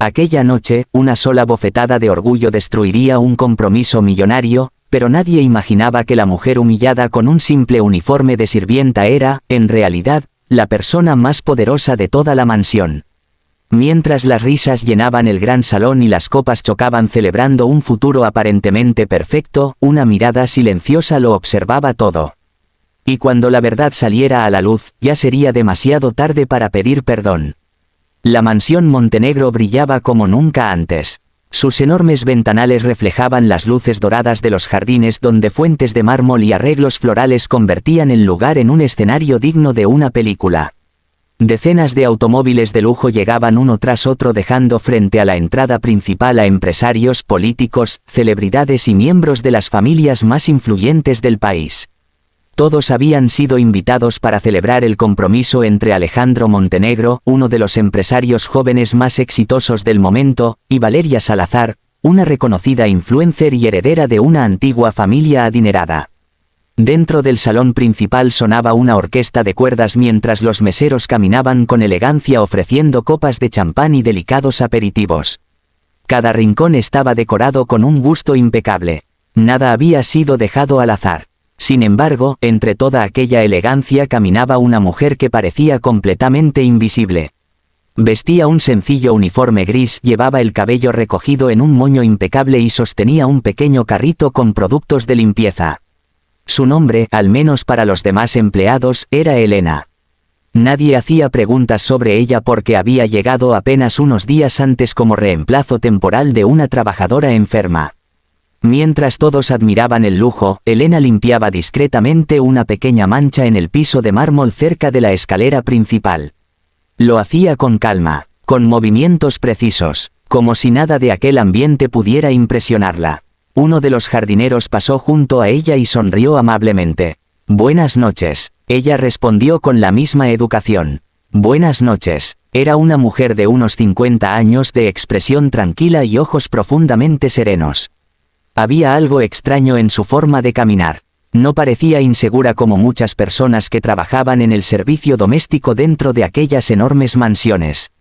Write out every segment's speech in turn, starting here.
Aquella noche, una sola bofetada de orgullo destruiría un compromiso millonario, pero nadie imaginaba que la mujer humillada con un simple uniforme de sirvienta era, en realidad, la persona más poderosa de toda la mansión. Mientras las risas llenaban el gran salón y las copas chocaban celebrando un futuro aparentemente perfecto, una mirada silenciosa lo observaba todo. Y cuando la verdad saliera a la luz, ya sería demasiado tarde para pedir perdón. La mansión Montenegro brillaba como nunca antes. Sus enormes ventanales reflejaban las luces doradas de los jardines donde fuentes de mármol y arreglos florales convertían el lugar en un escenario digno de una película. Decenas de automóviles de lujo llegaban uno tras otro dejando frente a la entrada principal a empresarios, políticos, celebridades y miembros de las familias más influyentes del país. Todos habían sido invitados para celebrar el compromiso entre Alejandro Montenegro, uno de los empresarios jóvenes más exitosos del momento, y Valeria Salazar, una reconocida influencer y heredera de una antigua familia adinerada. Dentro del salón principal sonaba una orquesta de cuerdas mientras los meseros caminaban con elegancia ofreciendo copas de champán y delicados aperitivos. Cada rincón estaba decorado con un gusto impecable. Nada había sido dejado al azar. Sin embargo, entre toda aquella elegancia caminaba una mujer que parecía completamente invisible. Vestía un sencillo uniforme gris, llevaba el cabello recogido en un moño impecable y sostenía un pequeño carrito con productos de limpieza. Su nombre, al menos para los demás empleados, era Elena. Nadie hacía preguntas sobre ella porque había llegado apenas unos días antes como reemplazo temporal de una trabajadora enferma. Mientras todos admiraban el lujo, Elena limpiaba discretamente una pequeña mancha en el piso de mármol cerca de la escalera principal. Lo hacía con calma, con movimientos precisos, como si nada de aquel ambiente pudiera impresionarla. Uno de los jardineros pasó junto a ella y sonrió amablemente. «Buenas noches», ella respondió con la misma educación. «Buenas noches». Era una mujer de unos 50 años de expresión tranquila y ojos profundamente serenos. Había algo extraño en su forma de caminar. No parecía insegura como muchas personas que trabajaban en el servicio doméstico dentro de aquellas enormes mansiones.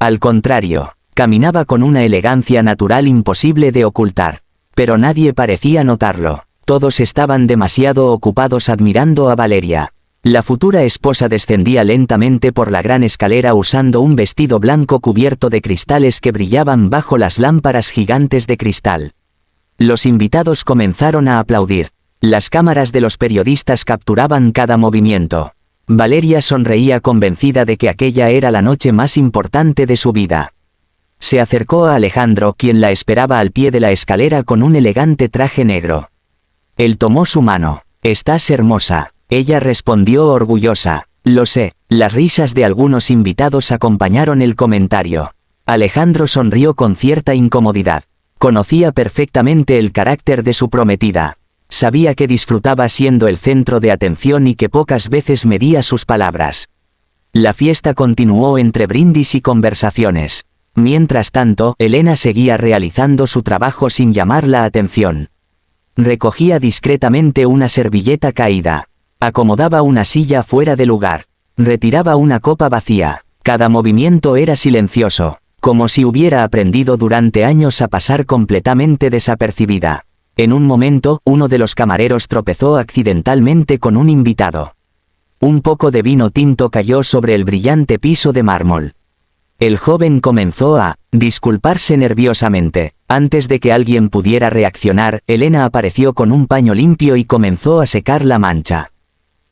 Al contrario, caminaba con una elegancia natural imposible de ocultar. Pero nadie parecía notarlo. Todos estaban demasiado ocupados admirando a Valeria. La futura esposa descendía lentamente por la gran escalera usando un vestido blanco cubierto de cristales que brillaban bajo las lámparas gigantes de cristal. Los invitados comenzaron a aplaudir. Las cámaras de los periodistas capturaban cada movimiento. Valeria sonreía convencida de que aquella era la noche más importante de su vida. Se acercó a Alejandro, quien la esperaba al pie de la escalera con un elegante traje negro. Él tomó su mano. «Estás hermosa», ella respondió orgullosa. «Lo sé». Las risas de algunos invitados acompañaron el comentario. Alejandro sonrió con cierta incomodidad. Conocía perfectamente el carácter de su prometida. Sabía que disfrutaba siendo el centro de atención y que pocas veces medía sus palabras. La fiesta continuó entre brindis y conversaciones. Mientras tanto, Elena seguía realizando su trabajo sin llamar la atención. Recogía discretamente una servilleta caída. Acomodaba una silla fuera de lugar. Retiraba una copa vacía. Cada movimiento era silencioso, como si hubiera aprendido durante años a pasar completamente desapercibida. En un momento, uno de los camareros tropezó accidentalmente con un invitado. Un poco de vino tinto cayó sobre el brillante piso de mármol. El joven comenzó a disculparse nerviosamente. Antes de que alguien pudiera reaccionar, Elena apareció con un paño limpio y comenzó a secar la mancha.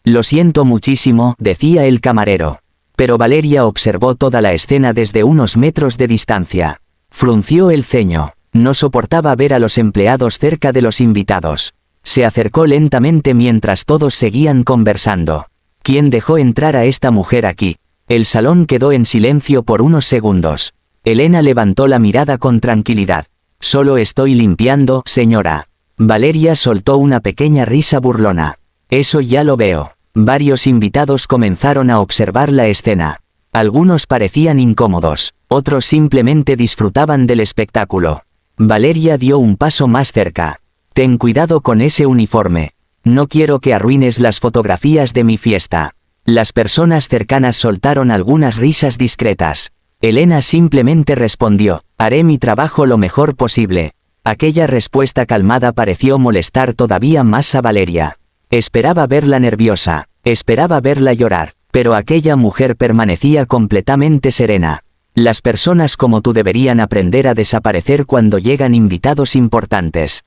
«Lo siento muchísimo», decía el camarero. Pero Valeria observó toda la escena desde unos metros de distancia. Frunció el ceño. No soportaba ver a los empleados cerca de los invitados. Se acercó lentamente mientras todos seguían conversando. «¿Quién dejó entrar a esta mujer aquí?». El salón quedó en silencio por unos segundos. Elena levantó la mirada con tranquilidad. «Solo estoy limpiando, señora». Valeria soltó una pequeña risa burlona. «Eso ya lo veo». Varios invitados comenzaron a observar la escena. Algunos parecían incómodos, otros simplemente disfrutaban del espectáculo. Valeria dio un paso más cerca. «Ten cuidado con ese uniforme. No quiero que arruines las fotografías de mi fiesta». Las personas cercanas soltaron algunas risas discretas. Elena simplemente respondió, haré mi trabajo lo mejor posible. Aquella respuesta calmada pareció molestar todavía más a Valeria. Esperaba verla nerviosa, esperaba verla llorar, pero aquella mujer permanecía completamente serena. Las personas como tú deberían aprender a desaparecer cuando llegan invitados importantes.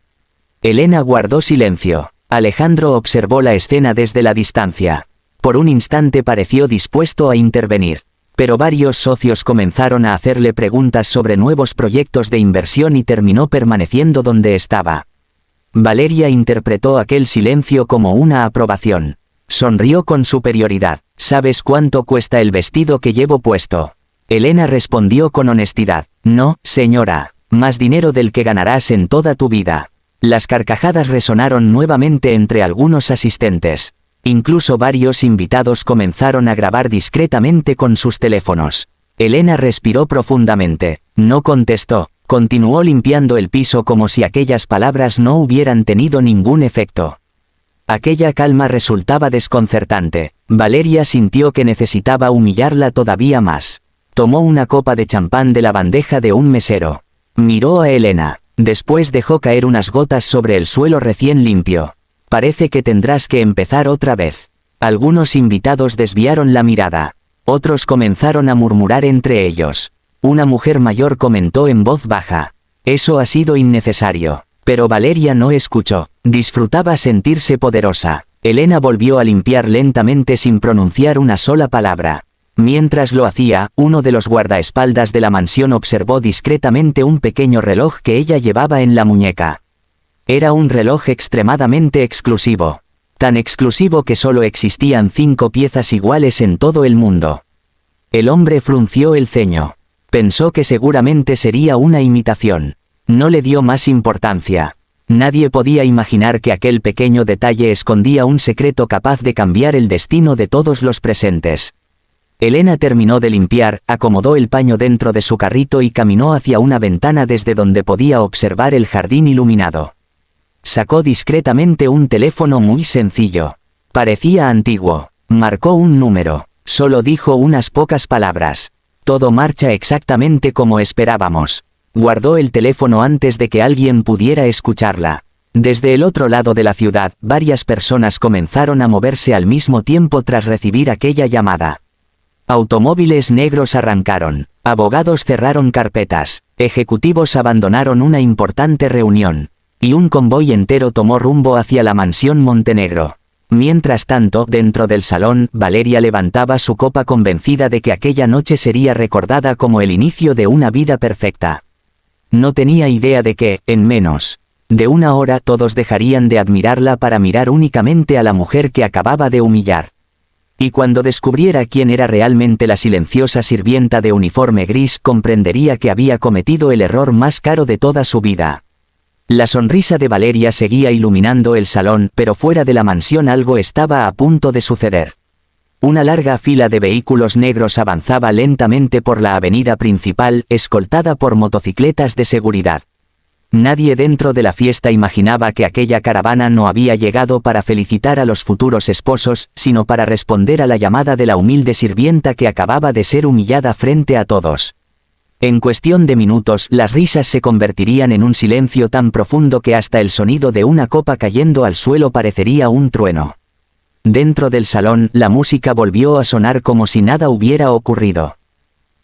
Elena guardó silencio. Alejandro observó la escena desde la distancia. Por un instante pareció dispuesto a intervenir, pero varios socios comenzaron a hacerle preguntas sobre nuevos proyectos de inversión y terminó permaneciendo donde estaba. Valeria interpretó aquel silencio como una aprobación. Sonrió con superioridad. ¿Sabes cuánto cuesta el vestido que llevo puesto? Elena respondió con honestidad. No, señora. Más dinero del que ganarás en toda tu vida. Las carcajadas resonaron nuevamente entre algunos asistentes. Incluso varios invitados comenzaron a grabar discretamente con sus teléfonos. Elena respiró profundamente. No contestó. Continuó limpiando el piso como si aquellas palabras no hubieran tenido ningún efecto. Aquella calma resultaba desconcertante. Valeria sintió que necesitaba humillarla todavía más. Tomó una copa de champán de la bandeja de un mesero. Miró a Elena. Después dejó caer unas gotas sobre el suelo recién limpio. Parece que tendrás que empezar otra vez. Algunos invitados desviaron la mirada. Otros comenzaron a murmurar entre ellos. Una mujer mayor comentó en voz baja. Eso ha sido innecesario. Pero Valeria no escuchó. Disfrutaba sentirse poderosa. Elena volvió a limpiar lentamente sin pronunciar una sola palabra. Mientras lo hacía, uno de los guardaespaldas de la mansión observó discretamente un pequeño reloj que ella llevaba en la muñeca. Era un reloj extremadamente exclusivo. Tan exclusivo que solo existían 5 piezas iguales en todo el mundo. El hombre frunció el ceño. Pensó que seguramente sería una imitación. No le dio más importancia. Nadie podía imaginar que aquel pequeño detalle escondía un secreto capaz de cambiar el destino de todos los presentes. Elena terminó de limpiar, acomodó el paño dentro de su carrito y caminó hacia una ventana desde donde podía observar el jardín iluminado. Sacó discretamente un teléfono muy sencillo. Parecía antiguo. Marcó un número. Solo dijo unas pocas palabras. Todo marcha exactamente como esperábamos. Guardó el teléfono antes de que alguien pudiera escucharla. Desde el otro lado de la ciudad, varias personas comenzaron a moverse al mismo tiempo tras recibir aquella llamada. Automóviles negros arrancaron. Abogados cerraron carpetas. Ejecutivos abandonaron una importante reunión. Y un convoy entero tomó rumbo hacia la mansión Montenegro. Mientras tanto, dentro del salón, Valeria levantaba su copa convencida de que aquella noche sería recordada como el inicio de una vida perfecta. No tenía idea de que, en menos de una hora, todos dejarían de admirarla para mirar únicamente a la mujer que acababa de humillar. Y cuando descubriera quién era realmente la silenciosa sirvienta de uniforme gris, comprendería que había cometido el error más caro de toda su vida. La sonrisa de Valeria seguía iluminando el salón, pero fuera de la mansión algo estaba a punto de suceder. Una larga fila de vehículos negros avanzaba lentamente por la avenida principal, escoltada por motocicletas de seguridad. Nadie dentro de la fiesta imaginaba que aquella caravana no había llegado para felicitar a los futuros esposos, sino para responder a la llamada de la humilde sirvienta que acababa de ser humillada frente a todos. En cuestión de minutos, las risas se convertirían en un silencio tan profundo que hasta el sonido de una copa cayendo al suelo parecería un trueno. Dentro del salón, la música volvió a sonar como si nada hubiera ocurrido.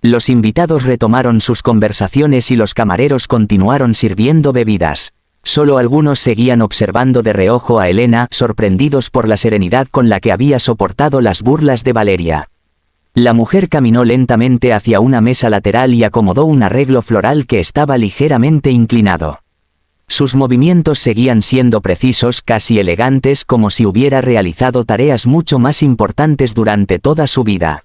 Los invitados retomaron sus conversaciones y los camareros continuaron sirviendo bebidas. Solo algunos seguían observando de reojo a Elena, sorprendidos por la serenidad con la que había soportado las burlas de Valeria. La mujer caminó lentamente hacia una mesa lateral y acomodó un arreglo floral que estaba ligeramente inclinado. Sus movimientos seguían siendo precisos, casi elegantes, como si hubiera realizado tareas mucho más importantes durante toda su vida.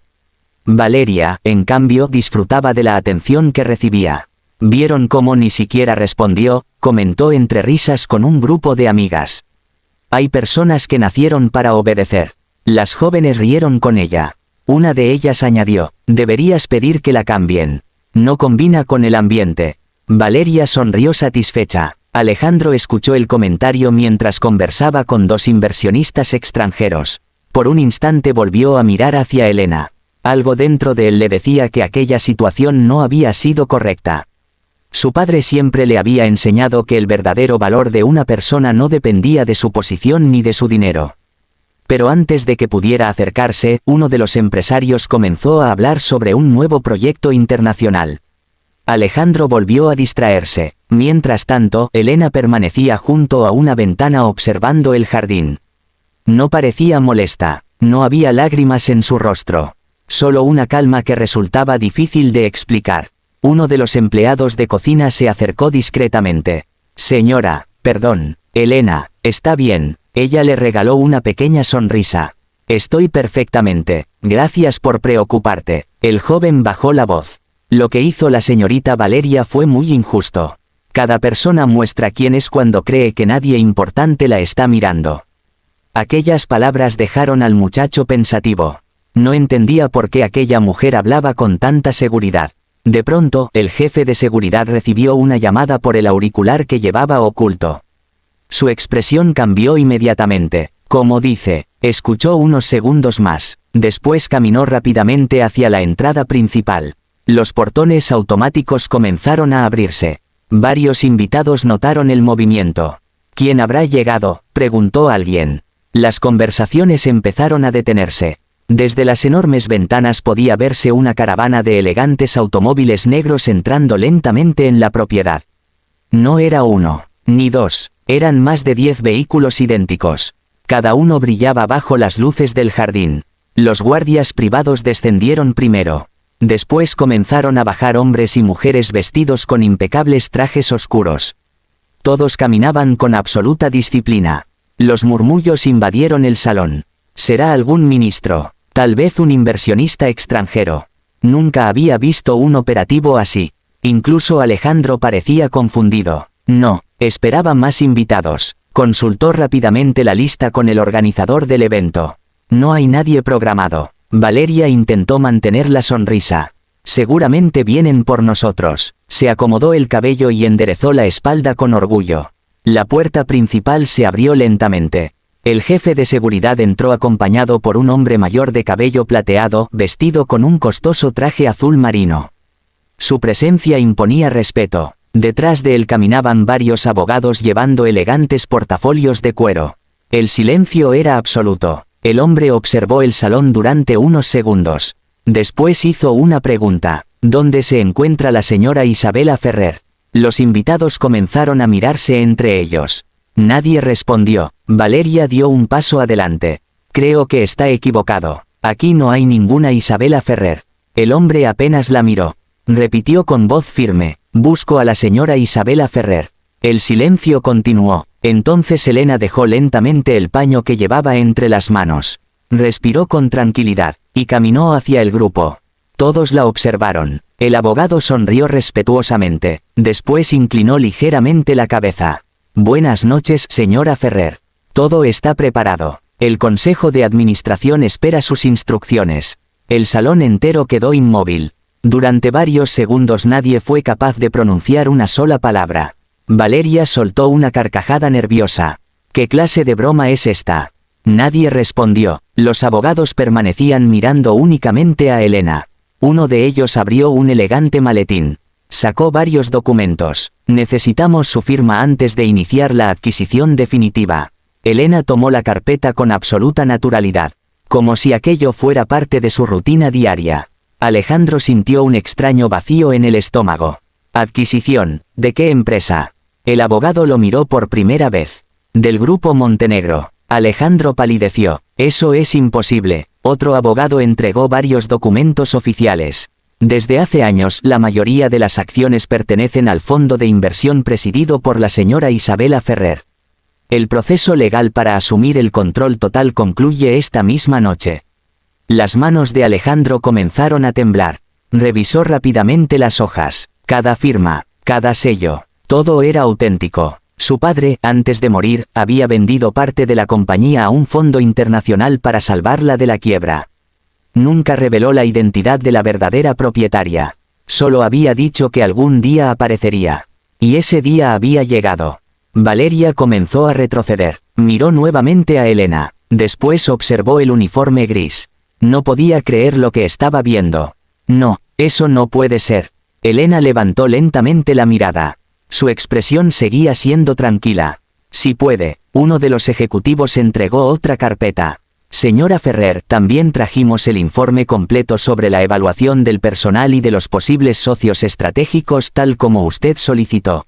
Valeria, en cambio, disfrutaba de la atención que recibía. ¿Vieron cómo ni siquiera respondió?, comentó entre risas con un grupo de amigas. Hay personas que nacieron para obedecer. Las jóvenes rieron con ella. Una de ellas añadió, deberías pedir que la cambien. No combina con el ambiente. Valeria sonrió satisfecha. Alejandro escuchó el comentario mientras conversaba con 2 inversionistas extranjeros. Por un instante volvió a mirar hacia Elena. Algo dentro de él le decía que aquella situación no había sido correcta. Su padre siempre le había enseñado que el verdadero valor de una persona no dependía de su posición ni de su dinero. Pero antes de que pudiera acercarse, uno de los empresarios comenzó a hablar sobre un nuevo proyecto internacional. Alejandro volvió a distraerse. Mientras tanto, Elena permanecía junto a una ventana observando el jardín. No parecía molesta, no había lágrimas en su rostro. Solo una calma que resultaba difícil de explicar. Uno de los empleados de cocina se acercó discretamente. Señora, perdón, Elena, está bien. Ella le regaló una pequeña sonrisa. Estoy perfectamente, gracias por preocuparte. El joven bajó la voz. Lo que hizo la señorita Valeria fue muy injusto. Cada persona muestra quién es cuando cree que nadie importante la está mirando. Aquellas palabras dejaron al muchacho pensativo. No entendía por qué aquella mujer hablaba con tanta seguridad. De pronto, el jefe de seguridad recibió una llamada por el auricular que llevaba oculto. Su expresión cambió inmediatamente. Como dice, escuchó unos segundos más. Después caminó rápidamente hacia la entrada principal. Los portones automáticos comenzaron a abrirse. Varios invitados notaron el movimiento. ¿Quién habrá llegado?, preguntó alguien. Las conversaciones empezaron a detenerse. Desde las enormes ventanas podía verse una caravana de elegantes automóviles negros entrando lentamente en la propiedad. No era uno, ni dos, eran más de 10 vehículos idénticos. Cada uno brillaba bajo las luces del jardín. Los guardias privados descendieron primero. Después comenzaron a bajar hombres y mujeres vestidos con impecables trajes oscuros. Todos caminaban con absoluta disciplina. Los murmullos invadieron el salón. ¿Será algún ministro? Tal vez un inversionista extranjero. Nunca había visto un operativo así. Incluso Alejandro parecía confundido. No, esperaba más invitados. Consultó rápidamente la lista con el organizador del evento. No hay nadie programado. Valeria intentó mantener la sonrisa. Seguramente vienen por nosotros. Se acomodó el cabello y enderezó la espalda con orgullo. La puerta principal se abrió lentamente. El jefe de seguridad entró acompañado por un hombre mayor de cabello plateado, vestido con un costoso traje azul marino. Su presencia imponía respeto. Detrás de él caminaban varios abogados llevando elegantes portafolios de cuero. El silencio era absoluto. El hombre observó el salón durante unos segundos. Después hizo una pregunta. ¿Dónde se encuentra la señora Isabela Ferrer? Los invitados comenzaron a mirarse entre ellos. Nadie respondió. Valeria dio un paso adelante. Creo que está equivocado. Aquí no hay ninguna Isabela Ferrer. El hombre apenas la miró. Repitió con voz firme. Busco a la señora Isabela Ferrer. El silencio continuó. Entonces Elena dejó lentamente el paño que llevaba entre las manos. Respiró con tranquilidad, y caminó hacia el grupo. Todos la observaron. El abogado sonrió respetuosamente. Después inclinó ligeramente la cabeza. Buenas noches, señora Ferrer. Todo está preparado. El consejo de administración espera sus instrucciones. El salón entero quedó inmóvil. Durante varios segundos nadie fue capaz de pronunciar una sola palabra. Valeria soltó una carcajada nerviosa. ¿Qué clase de broma es esta? Nadie respondió. Los abogados permanecían mirando únicamente a Elena. Uno de ellos abrió un elegante maletín. Sacó varios documentos. Necesitamos su firma antes de iniciar la adquisición definitiva. Elena tomó la carpeta con absoluta naturalidad, como si aquello fuera parte de su rutina diaria. Alejandro sintió un extraño vacío en el estómago. Adquisición, ¿de qué empresa? El abogado lo miró por primera vez. Del Grupo Montenegro. Alejandro palideció. Eso es imposible. Otro abogado entregó varios documentos oficiales. Desde hace años, la mayoría de las acciones pertenecen al fondo de inversión presidido por la señora Isabela Ferrer. El proceso legal para asumir el control total concluye esta misma noche. Las manos de Alejandro comenzaron a temblar. Revisó rápidamente las hojas. Cada firma, cada sello, todo era auténtico. Su padre, antes de morir, había vendido parte de la compañía a un fondo internacional para salvarla de la quiebra. Nunca reveló la identidad de la verdadera propietaria. Solo había dicho que algún día aparecería. Y ese día había llegado. Valeria comenzó a retroceder. Miró nuevamente a Elena. Después observó el uniforme gris. No podía creer lo que estaba viendo. No, eso no puede ser. Elena levantó lentamente la mirada. Su expresión seguía siendo tranquila. Si puede, uno de los ejecutivos entregó otra carpeta. Señora Ferrer, también trajimos el informe completo sobre la evaluación del personal y de los posibles socios estratégicos tal como usted solicitó.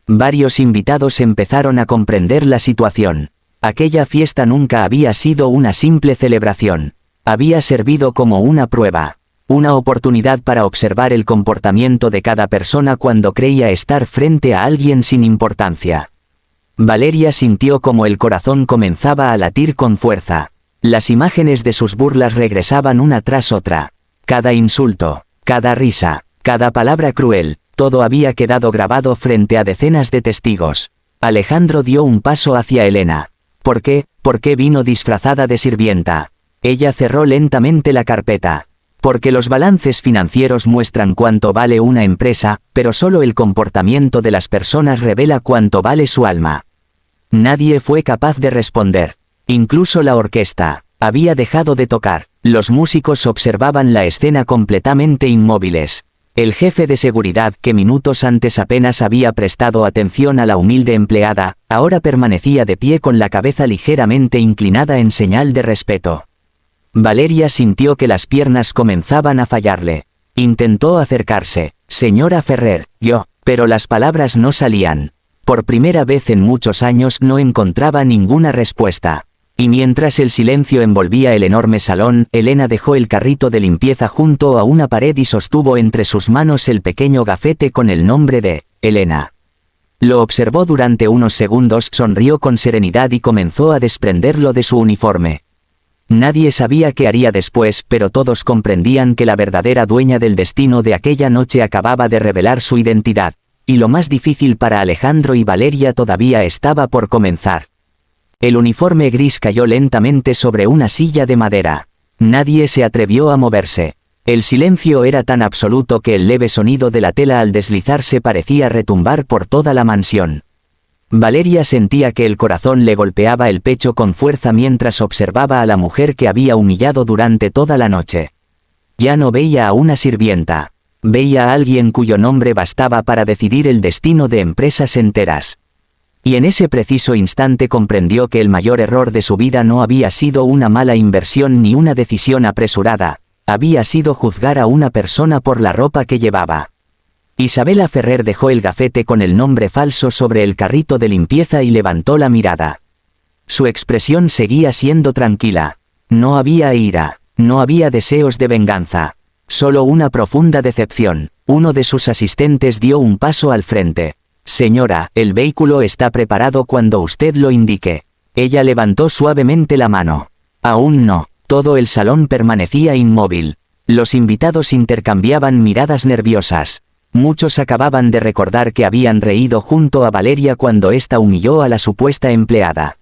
Varios invitados empezaron a comprender la situación. Aquella fiesta nunca había sido una simple celebración. Había servido como una prueba. Una oportunidad para observar el comportamiento de cada persona cuando creía estar frente a alguien sin importancia. Valeria sintió como el corazón comenzaba a latir con fuerza. Las imágenes de sus burlas regresaban una tras otra. Cada insulto, cada risa, cada palabra cruel, todo había quedado grabado frente a decenas de testigos. Alejandro dio un paso hacia Elena. ¿Por qué? ¿Por qué vino disfrazada de sirvienta? Ella cerró lentamente la carpeta. Porque los balances financieros muestran cuánto vale una empresa, pero solo el comportamiento de las personas revela cuánto vale su alma. Nadie fue capaz de responder. Incluso la orquesta había dejado de tocar. Los músicos observaban la escena completamente inmóviles. El jefe de seguridad, que minutos antes apenas había prestado atención a la humilde empleada, ahora permanecía de pie con la cabeza ligeramente inclinada en señal de respeto. Valeria sintió que las piernas comenzaban a fallarle. Intentó acercarse. Señora Ferrer, pero las palabras no salían. Por primera vez en muchos años no encontraba ninguna respuesta. Y mientras el silencio envolvía el enorme salón, Elena dejó el carrito de limpieza junto a una pared y sostuvo entre sus manos el pequeño gafete con el nombre de Elena. Lo observó durante unos segundos, sonrió con serenidad y comenzó a desprenderlo de su uniforme. Nadie sabía qué haría después, pero todos comprendían que la verdadera dueña del destino de aquella noche acababa de revelar su identidad, y lo más difícil para Alejandro y Valeria todavía estaba por comenzar. El uniforme gris cayó lentamente sobre una silla de madera. Nadie se atrevió a moverse. El silencio era tan absoluto que el leve sonido de la tela al deslizarse parecía retumbar por toda la mansión. Valeria sentía que el corazón le golpeaba el pecho con fuerza mientras observaba a la mujer que había humillado durante toda la noche. Ya no veía a una sirvienta. Veía a alguien cuyo nombre bastaba para decidir el destino de empresas enteras. Y en ese preciso instante comprendió que el mayor error de su vida no había sido una mala inversión ni una decisión apresurada, había sido juzgar a una persona por la ropa que llevaba. Isabela Ferrer dejó el gafete con el nombre falso sobre el carrito de limpieza y levantó la mirada. Su expresión seguía siendo tranquila. No había ira, no había deseos de venganza. Solo una profunda decepción. Uno de sus asistentes dio un paso al frente. Señora, el vehículo está preparado cuando usted lo indique. Ella levantó suavemente la mano. Aún no. Todo el salón permanecía inmóvil. Los invitados intercambiaban miradas nerviosas. Muchos acababan de recordar que habían reído junto a Valeria cuando ésta humilló a la supuesta empleada.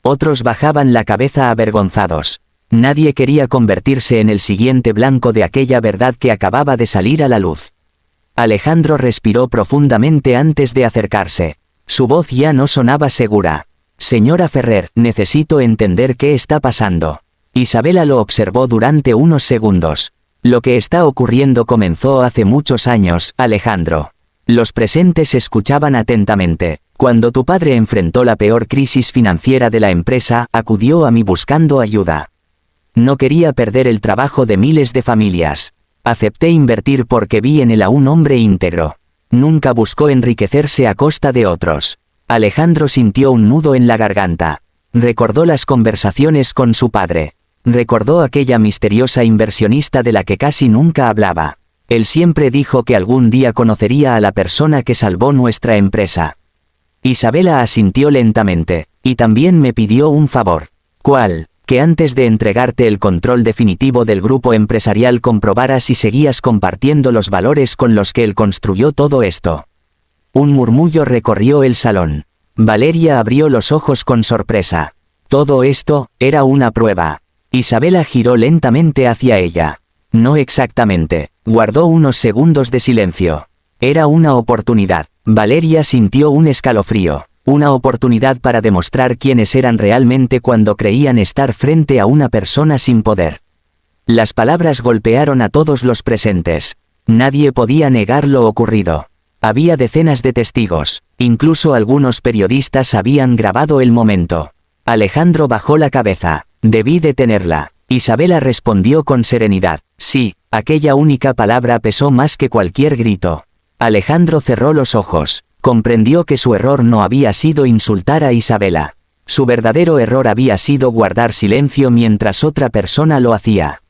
Otros bajaban la cabeza avergonzados. Nadie quería convertirse en el siguiente blanco de aquella verdad que acababa de salir a la luz. Alejandro respiró profundamente antes de acercarse. Su voz ya no sonaba segura. Señora Ferrer, necesito entender qué está pasando. Isabela lo observó durante unos segundos. Lo que está ocurriendo comenzó hace muchos años, Alejandro. Los presentes escuchaban atentamente. Cuando tu padre enfrentó la peor crisis financiera de la empresa, acudió a mí buscando ayuda. No quería perder el trabajo de miles de familias. Acepté invertir porque vi en él a un hombre íntegro. Nunca buscó enriquecerse a costa de otros. Alejandro sintió un nudo en la garganta. Recordó las conversaciones con su padre. Recordó aquella misteriosa inversionista de la que casi nunca hablaba. Él siempre dijo que algún día conocería a la persona que salvó nuestra empresa. Isabela asintió lentamente, y también me pidió un favor. ¿Cuál? Que antes de entregarte el control definitivo del grupo empresarial comprobaras si seguías compartiendo los valores con los que él construyó todo esto. Un murmullo recorrió el salón. Valeria abrió los ojos con sorpresa. Todo esto era una prueba. Isabela giró lentamente hacia ella. No exactamente. Guardó unos segundos de silencio. Era una oportunidad. Valeria sintió un escalofrío. Una oportunidad para demostrar quiénes eran realmente cuando creían estar frente a una persona sin poder. Las palabras golpearon a todos los presentes. Nadie podía negar lo ocurrido. Había decenas de testigos, incluso algunos periodistas habían grabado el momento. Alejandro bajó la cabeza. Debí detenerla. Isabela respondió con serenidad. Sí, aquella única palabra pesó más que cualquier grito. Alejandro cerró los ojos. Comprendió que su error no había sido insultar a Isabela. Su verdadero error había sido guardar silencio mientras otra persona lo hacía.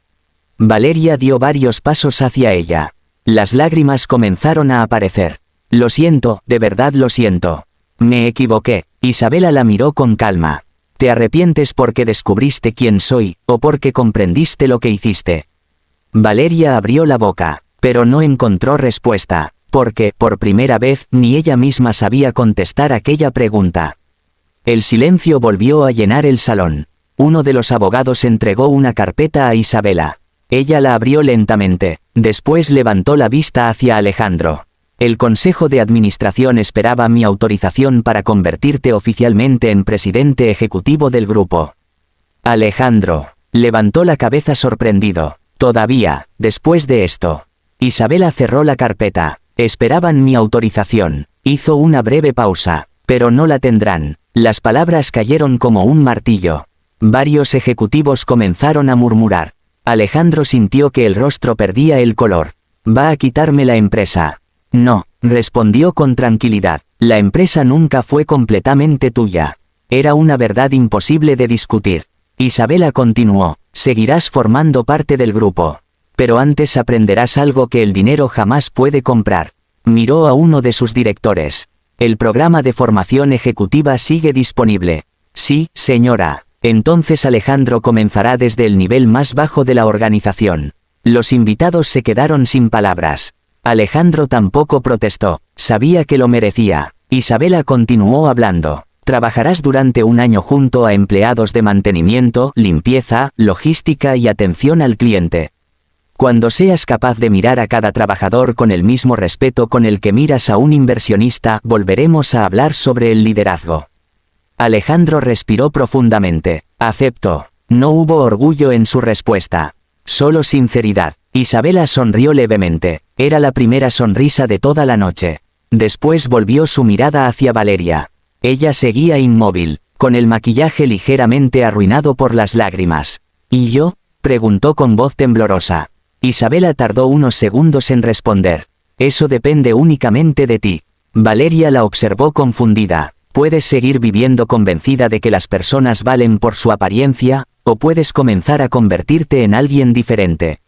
Valeria dio varios pasos hacia ella. Las lágrimas comenzaron a aparecer. Lo siento, de verdad lo siento. Me equivoqué. Isabela la miró con calma. ¿Te arrepientes porque descubriste quién soy, o porque comprendiste lo que hiciste? Valeria abrió la boca, pero no encontró respuesta, porque, por primera vez, ni ella misma sabía contestar aquella pregunta. El silencio volvió a llenar el salón. Uno de los abogados entregó una carpeta a Isabela. Ella la abrió lentamente, después levantó la vista hacia Alejandro. El Consejo de Administración esperaba mi autorización para convertirte oficialmente en presidente ejecutivo del grupo. Alejandro levantó la cabeza sorprendido. Todavía, después de esto. Isabela cerró la carpeta. Esperaban mi autorización. Hizo una breve pausa, pero no la tendrán. Las palabras cayeron como un martillo. Varios ejecutivos comenzaron a murmurar. Alejandro sintió que el rostro perdía el color. ¿Va a quitarme la empresa? No, respondió con tranquilidad. La empresa nunca fue completamente tuya. Era una verdad imposible de discutir. Isabela continuó. Seguirás formando parte del grupo. Pero antes aprenderás algo que el dinero jamás puede comprar. Miró a uno de sus directores. El programa de formación ejecutiva sigue disponible. Sí, señora. Entonces Alejandro comenzará desde el nivel más bajo de la organización. Los invitados se quedaron sin palabras. Alejandro tampoco protestó. Sabía que lo merecía. Isabela continuó hablando. Trabajarás durante un año junto a empleados de mantenimiento, limpieza, logística y atención al cliente. Cuando seas capaz de mirar a cada trabajador con el mismo respeto con el que miras a un inversionista, volveremos a hablar sobre el liderazgo. Alejandro respiró profundamente. Acepto. No hubo orgullo en su respuesta. Solo sinceridad. Isabela sonrió levemente. Era la primera sonrisa de toda la noche. Después volvió su mirada hacia Valeria. Ella seguía inmóvil, con el maquillaje ligeramente arruinado por las lágrimas. ¿Y yo? Preguntó con voz temblorosa. Isabela tardó unos segundos en responder. Eso depende únicamente de ti. Valeria la observó confundida. Puedes seguir viviendo convencida de que las personas valen por su apariencia, o puedes comenzar a convertirte en alguien diferente.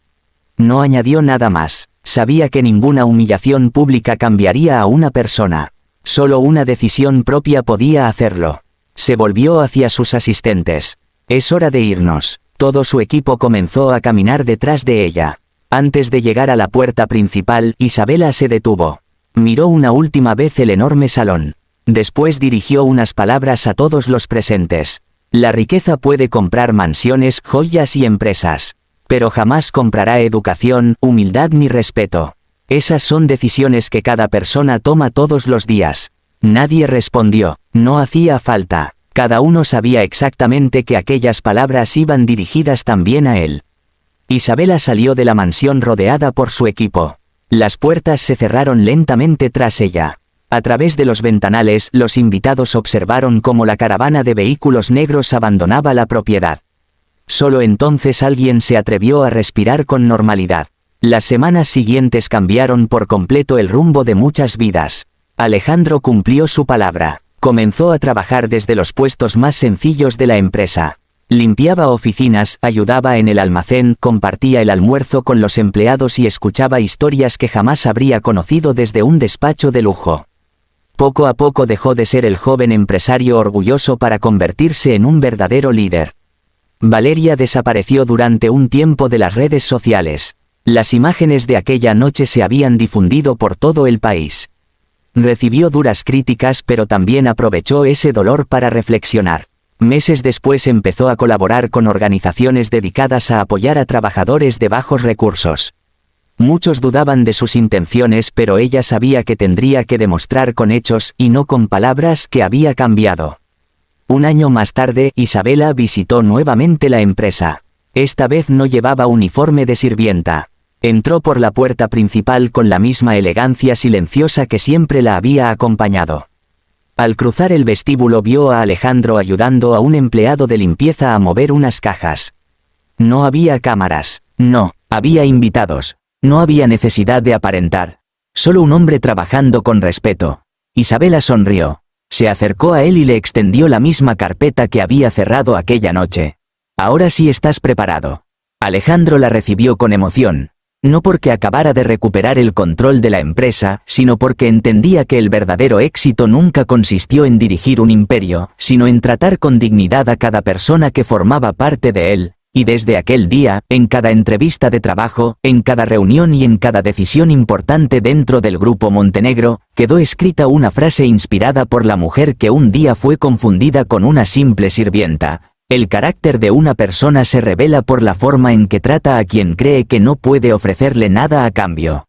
No añadió nada más. Sabía que ninguna humillación pública cambiaría a una persona. Solo una decisión propia podía hacerlo. Se volvió hacia sus asistentes. Es hora de irnos. Todo su equipo comenzó a caminar detrás de ella. Antes de llegar a la puerta principal, Isabela se detuvo. Miró una última vez el enorme salón. Después dirigió unas palabras a todos los presentes. La riqueza puede comprar mansiones, joyas y empresas. Pero jamás comprará educación, humildad ni respeto. Esas son decisiones que cada persona toma todos los días. Nadie respondió. No hacía falta. Cada uno sabía exactamente que aquellas palabras iban dirigidas también a él. Isabela salió de la mansión rodeada por su equipo. Las puertas se cerraron lentamente tras ella. A través de los ventanales, los invitados observaron cómo la caravana de vehículos negros abandonaba la propiedad. Solo entonces alguien se atrevió a respirar con normalidad. Las semanas siguientes cambiaron por completo el rumbo de muchas vidas. Alejandro cumplió su palabra. Comenzó a trabajar desde los puestos más sencillos de la empresa. Limpiaba oficinas, ayudaba en el almacén, compartía el almuerzo con los empleados y escuchaba historias que jamás habría conocido desde un despacho de lujo. Poco a poco dejó de ser el joven empresario orgulloso para convertirse en un verdadero líder. Valeria desapareció durante un tiempo de las redes sociales. Las imágenes de aquella noche se habían difundido por todo el país. Recibió duras críticas, pero también aprovechó ese dolor para reflexionar. Meses después empezó a colaborar con organizaciones dedicadas a apoyar a trabajadores de bajos recursos. Muchos dudaban de sus intenciones, pero ella sabía que tendría que demostrar con hechos, y no con palabras, que había cambiado. Un año más tarde, Isabela visitó nuevamente la empresa. Esta vez no llevaba uniforme de sirvienta. Entró por la puerta principal con la misma elegancia silenciosa que siempre la había acompañado. Al cruzar el vestíbulo vio a Alejandro ayudando a un empleado de limpieza a mover unas cajas. No había cámaras, no, había invitados, no había necesidad de aparentar. Solo un hombre trabajando con respeto. Isabela sonrió. Se acercó a él y le extendió la misma carpeta que había cerrado aquella noche. Ahora sí estás preparado. Alejandro la recibió con emoción. No porque acabara de recuperar el control de la empresa, sino porque entendía que el verdadero éxito nunca consistió en dirigir un imperio, sino en tratar con dignidad a cada persona que formaba parte de él, y desde aquel día, en cada entrevista de trabajo, en cada reunión y en cada decisión importante dentro del Grupo Montenegro, quedó escrita una frase inspirada por la mujer que un día fue confundida con una simple sirvienta. El carácter de una persona se revela por la forma en que trata a quien cree que no puede ofrecerle nada a cambio.